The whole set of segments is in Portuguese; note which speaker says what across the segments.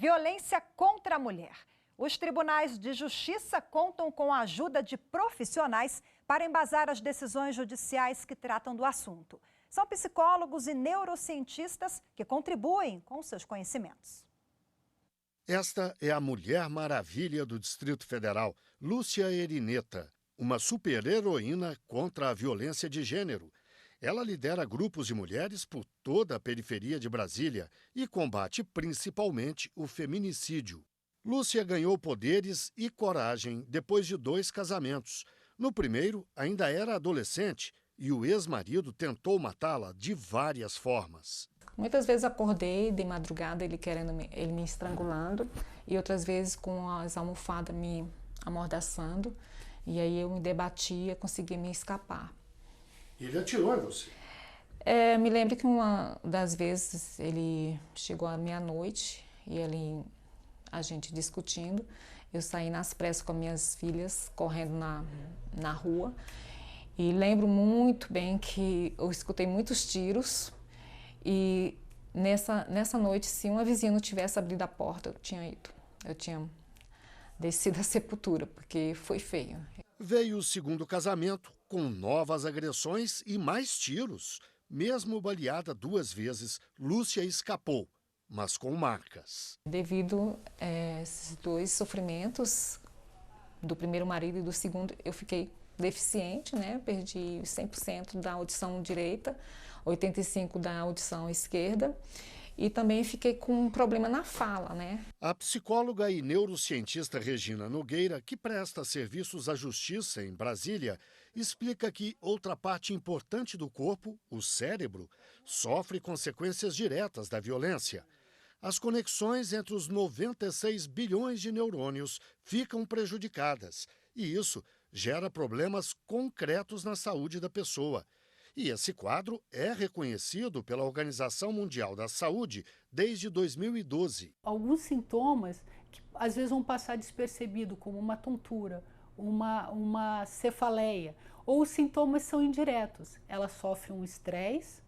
Speaker 1: Violência contra a mulher. Os tribunais de justiça contam com a ajuda de profissionais para embasar as decisões judiciais que tratam do assunto. São psicólogos e neurocientistas que contribuem com seus conhecimentos.
Speaker 2: Esta é a Mulher Maravilha do Distrito Federal, Lúcia Erineta, uma super-heroína contra a violência de gênero. Ela lidera grupos de mulheres por toda a periferia de Brasília e combate principalmente o feminicídio. Lúcia ganhou poderes e coragem depois de 2 casamentos. No primeiro, ainda era adolescente e o ex-marido tentou matá-la de várias formas.
Speaker 3: Muitas vezes acordei de madrugada ele me estrangulando e outras vezes com as almofadas me amordaçando. E aí eu me debatia, conseguia me escapar.
Speaker 2: Ele atirou em você?
Speaker 3: Me lembro que uma das vezes ele chegou à meia-noite e a gente discutindo. Eu saí nas pressas com minhas filhas, correndo na rua. E lembro muito bem que eu escutei muitos tiros. E nessa noite, se uma vizinha não tivesse abrido a porta, eu tinha descido a sepultura, porque foi feio.
Speaker 2: Veio o segundo casamento, com novas agressões e mais tiros. Mesmo baleada 2 vezes, Lúcia escapou, mas com marcas.
Speaker 3: Devido a esses 2 sofrimentos, do primeiro marido e do segundo, eu fiquei deficiente, né? Perdi 100% da audição direita, 85% da audição esquerda. E também fiquei com um problema na fala, né?
Speaker 2: A psicóloga e neurocientista Regina Nogueira, que presta serviços à justiça em Brasília, explica que outra parte importante do corpo, o cérebro, sofre consequências diretas da violência. As conexões entre os 96 bilhões de neurônios ficam prejudicadas e isso gera problemas concretos na saúde da pessoa. E esse quadro é reconhecido pela Organização Mundial da Saúde desde 2012.
Speaker 4: Alguns sintomas que às vezes vão passar despercebido, como uma tontura, uma cefaleia, ou os sintomas são indiretos. Ela sofre um estresse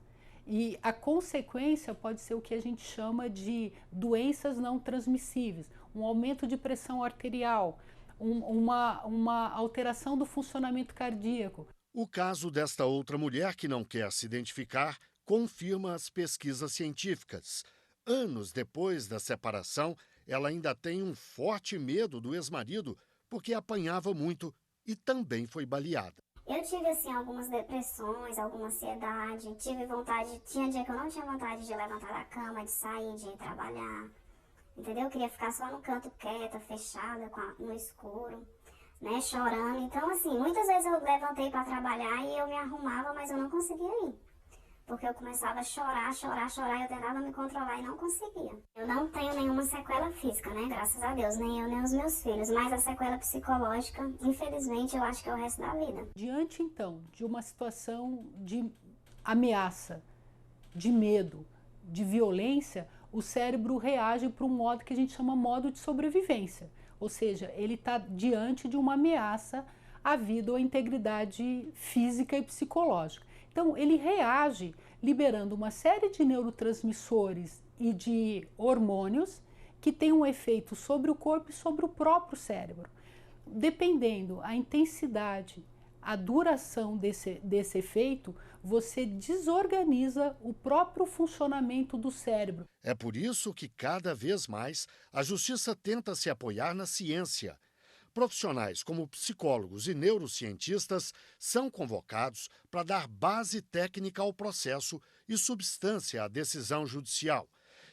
Speaker 4: e a consequência pode ser o que a gente chama de doenças não transmissíveis, um aumento de pressão arterial, uma alteração do funcionamento cardíaco.
Speaker 2: O caso desta outra mulher que não quer se identificar confirma as pesquisas científicas. Anos depois da separação, ela ainda tem um forte medo do ex-marido porque apanhava muito e também foi baleada.
Speaker 5: Eu tive assim algumas depressões, alguma ansiedade, tinha dia que eu não tinha vontade de levantar da cama, de sair, de ir trabalhar, entendeu? Eu queria ficar só no canto quieta, fechada, no escuro, né, chorando. Então assim, muitas vezes eu levantei para trabalhar e eu me arrumava, mas eu não conseguia ir. Porque eu começava a chorar, e eu tentava me controlar e não conseguia. Eu não tenho nenhuma sequela física, né? Graças a Deus, nem eu nem os meus filhos. Mas a sequela psicológica, infelizmente, eu acho que é o resto da vida.
Speaker 4: Diante, então, de uma situação de ameaça, de medo, de violência, o cérebro reage para um modo que a gente chama modo de sobrevivência. Ou seja, ele está diante de uma ameaça à vida ou à integridade física e psicológica. Então, ele reage liberando uma série de neurotransmissores e de hormônios que têm um efeito sobre o corpo e sobre o próprio cérebro. Dependendo a intensidade, a duração desse efeito, você desorganiza o próprio funcionamento do cérebro.
Speaker 2: É por isso que, cada vez mais, a justiça tenta se apoiar na ciência. Profissionais como psicólogos e neurocientistas são convocados para dar base técnica ao processo e substância à decisão judicial.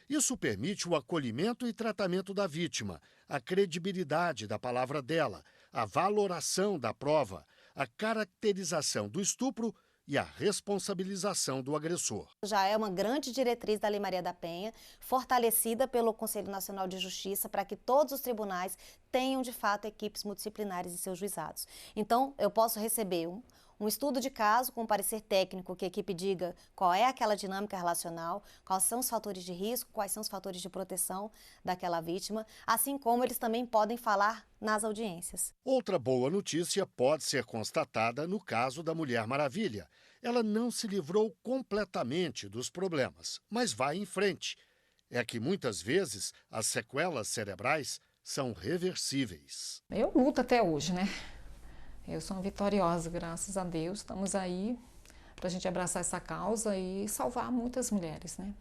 Speaker 2: Isso permite o acolhimento e tratamento da vítima, a credibilidade da palavra dela, a valoração da prova, a caracterização do estupro e a responsabilização do agressor.
Speaker 6: Já é uma grande diretriz da Lei Maria da Penha, fortalecida pelo Conselho Nacional de Justiça para que todos os tribunais tenham, de fato, equipes multidisciplinares em seus juizados. Então, eu posso receber um estudo de caso com um parecer técnico que a equipe diga qual é aquela dinâmica relacional, quais são os fatores de risco, quais são os fatores de proteção daquela vítima, assim como eles também podem falar nas audiências.
Speaker 2: Outra boa notícia pode ser constatada no caso da Mulher Maravilha. Ela não se livrou completamente dos problemas, mas vai em frente. é que muitas vezes as sequelas cerebrais são reversíveis.
Speaker 3: Eu luto até hoje, né? Eu sou uma vitoriosa, graças a Deus. Estamos aí para a gente abraçar essa causa e salvar muitas mulheres, né?